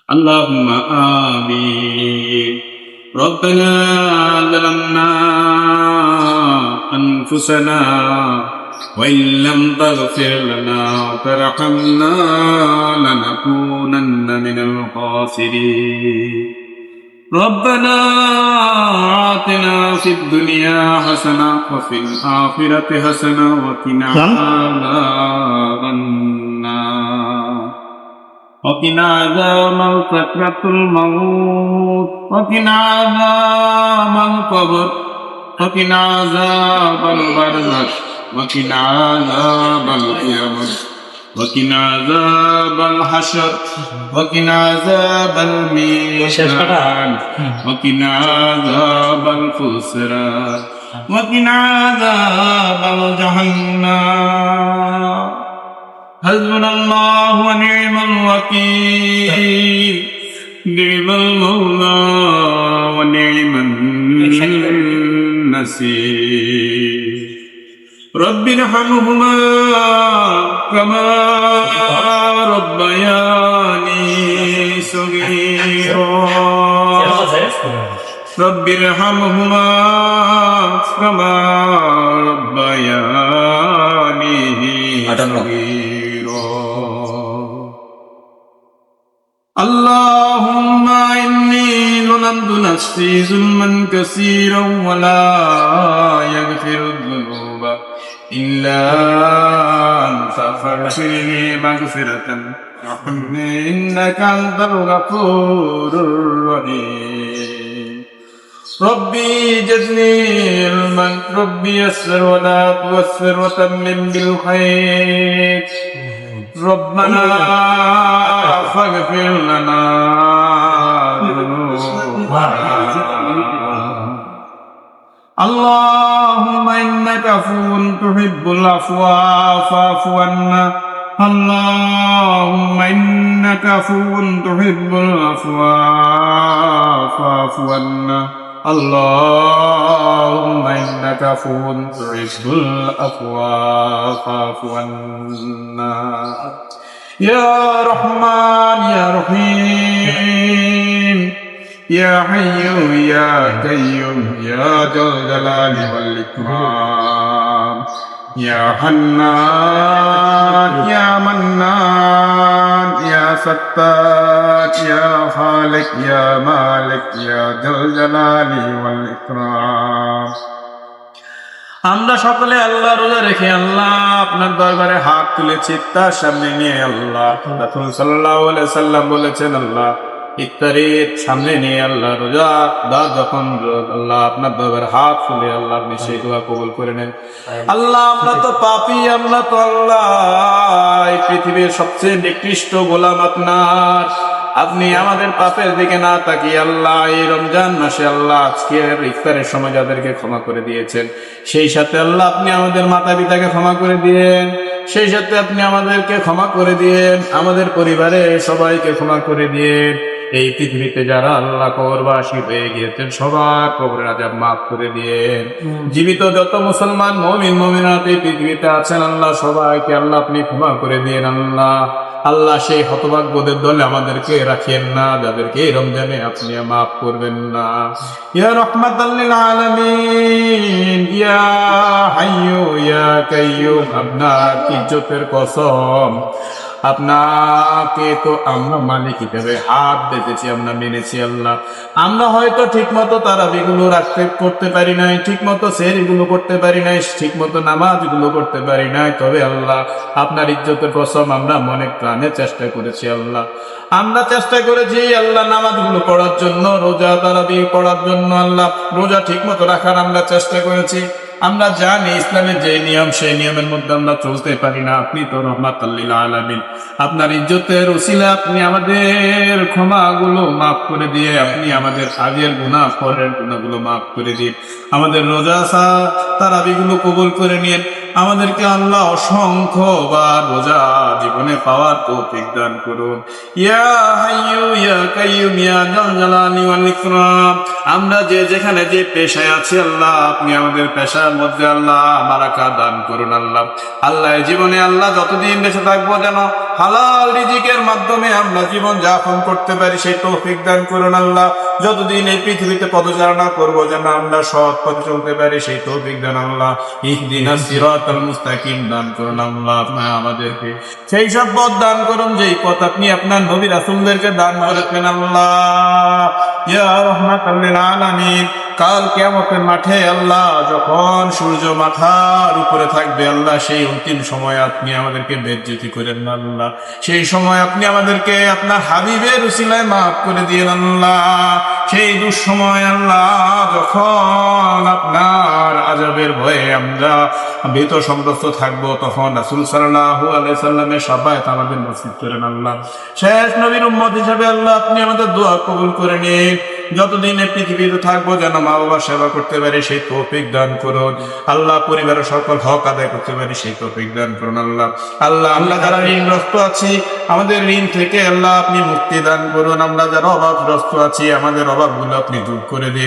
اللهم آمين. ربنا ظلمنا أنفسنا وإن لم تغفر لنا وترحمنا لنكونن من الخاسرين. ربنا آتنا في الدنيا حسنة وفي الآخرة حسنة وقنا عذاب النار. وقنا عذاب سكرة الموت وقنا عذاب القبر وقنا عذاب البرزخ وقنا عذاب القيامة وقنا عذاب الحشر وقنا عذاب الميزان وقنا عذاب الخسران وقنا عذاب جهنم. حسبنا الله ونعم الوكيل. نعم المولى ونعم النصير. رب ارحمهما كما ربياني صغيرا. رب ارحمهما كما ربياني صغيرا. اللهم إني ظلمت نفسي ظلما كثيرا ولا يغفر الذنوب إلا أنت فاغفر لي مغفرة وارحمني إنك أنت الغفور الرحيم. ربي زدني علما. ربي يسر ولا تؤثر وتمم بالخير. ربنا فاغفر لنا اللهم إنك عفو تحب العفو فاعف عنا. اللهم إنك عفو تحب العفو فاعف عنا. اللهم إنك عفو تحب العفو فاعف عنا. يا رحمن يا رحيم يا حي يا قيوم يا ذا الجلال والإكرام. يا حنان يا منان يا ستار يا خالق يا مالك يا ذا الجلال والإكرام. আমরা সকলে আল্লাহ রোজা রেখে আল্লাহ আপনার দরবারে হাত তুলেছি, তার সামনে নিয়ে আল্লাহ রাসূল সাল্লাল্লাহু আলাইহি সাল্লাম বলেছেন, আল্লাহ ইফতারের সামনে নিয়ে আল্লাহ রোজা দার যখন আল্লাহ আপনার দরবারে হাত তুলে আল্লাহ আপনি সেই দোয়া কবুল করে নেন। আল্লাহ আমরা তো পাপী, আমরা তো আল্লাহ এই পৃথিবীর সবচেয়ে নিকৃষ্ট গোলাম আপনার। আপনি আমাদের পাপের দিকে না তাকিয়ে আল্লাহ এই রমজান মাসে আল্লাহ আজকের ইফতারের সময় যাদেরকে ক্ষমা করে দিয়েছেন, সেই সাথে আল্লাহ আপনি আমাদের মাতা পিতাকে ক্ষমা করে দিয়েন, সেই সাথে আপনি আমাদেরকে ক্ষমা করে দিয়েন, আমাদের পরিবারের সবাইকে ক্ষমা করে দিয়েন। এই পৃথিবীতে যারা আল্লাহ কবরবাসী হয়ে গিয়েছেন সবার কবরের আযাব মাফ করে দিয়েন। জীবিত যত মুসলমান মুমিন মুমিনাত এই পৃথিবীতে আছেন আল্লাহ সবাইকে আল্লাহ আপনি ক্ষমা করে দিয়েন। আল্লাহ আল্লাহ সেই হতভাগ্যদের দলে আমাদেরকে রাখিয়েন না যাদেরকে এই রমজানে আপনি মাফ করবেন না। ইয়া রাহমাতাল লিল আলামিন ইয়া হাইয়্যু ইয়া কাইয়্যুম, আপনার ইজ্জতের কসম, আপনাকে তো আমরা মালিক হিসেবে হাত বেঁধেছি, আমরা মেনেছি আল্লাহ। আমরা হয়তো ঠিক মতো তারাবিগুলো করতে পারি নাই, ঠিক মতো সেহরিগুলো করতে পারি নাই, ঠিক মতো নামাজগুলো করতে পারি নাই, তবে আল্লাহ আপনার ইজ্জতের কসম আমরা মনে প্রাণে চেষ্টা করেছি আল্লাহ। আমরা চেষ্টা করেছি আল্লাহ নামাজগুলো পড়ার জন্য, রোজা তারাবি পড়ার জন্য, আল্লাহ রোজা ঠিক মতো রাখার আমরা চেষ্টা করেছি। আমরা জানি ইসলামের যে নিয়ম সেই নিয়মের মধ্যে আমরা চলতে পারি না। আপনি তো রহমাতুল লিল আলামিন, আপনার ইজ্জতের উসিলা আপনি আমাদের ক্ষমাগুলো মাফ করে দিয়ে আপনি আমাদের আগের গুনাহ পরের গুনাহগুলো মাফ করে দিন। আমাদের রোজা তারাবিগুলো কবুল করে নিন। আমাদেরকে আল্লাহ অসংখ্য বার রোজা জীবনে পাওয়ার তৌফিক দান করুন। ইয়া হাইয়্যু ইয়া কাইয়ুম ইয়া যাল জালালি ওয়াল ইকরাম। আমরা যে যেখানে যে পেশায় আছি আল্লাহ, আপনি আমাদের পেশার মধ্যে আল্লাহ বারাকা দান করুন আল্লাহ। আল্লাহ এই জীবনে আল্লাহ যতদিন বেঁচে থাকবো যেন হালাল রিজিকের মাধ্যমে আমরা জীবন যাপন করতে পারি সেই তৌফিক দান করুন আল্লাহ। যতদিন এই পৃথিবীতে পদচারণা করবো যেন আমরা সৎ পথে চলতে পারি সেই তৌফিক দান আল্লাহ। ইহদিনাস সিরাতাল মুস্তাকিম দান করুন আল্লাহ আমাদেরকে, সেই সব পথ দান করুন যেই পথ আপনি আপনার নবী রাসূলদেরকে দান করেছেন আল্লাহ। ইয়া রাহমাতাল লিল আলামিন। কাল কিয়ামতের মাঠে আল্লাহ যখন সূর্য মাথার উপরে থাকবে আল্লাহ, সেই অন্তিম সময় আপনি আমাদেরকে বেজ্জতি করেন না আল্লাহ। সেই সময় আপনি আমাদেরকে আপনার হাবিবের উসিলায় মাফ করে দিয়েন আল্লাহ। সেই দুঃসময় আল্লাহ যখন আপনার আযাবের ভয়ে আমরা ভীত সন্ত্রস্ত থাকবো, তখন রাসূল সাল্লাল্লাহু আলাইহি সাল্লামের শাফায়াত আমাদের নসিব করেন আল্লাহ। শেষ নবীর উম্মত হিসেবে আল্লাহ আপনি আমাদের দোয়া কবুল করে নিন। যতদিন এই পৃথিবীতে থাকবো যেন মা বাবার সেবা করতে পারি সেই তৌফিক দান করুন আল্লাহ। পরিবারের সকল হক আদায় করতে পারি সেই তৌফিক দান করুন আল্লাহ। আল্লাহ আমরা যারা ঋণগ্রস্ত আছি আমাদের ঋণ থেকে আল্লাহ আপনি মুক্তি দান করুন। আমরা যারা অভাবগ্রস্ত আছি আমাদের অভাবগুলো আপনি দূর করে দিন।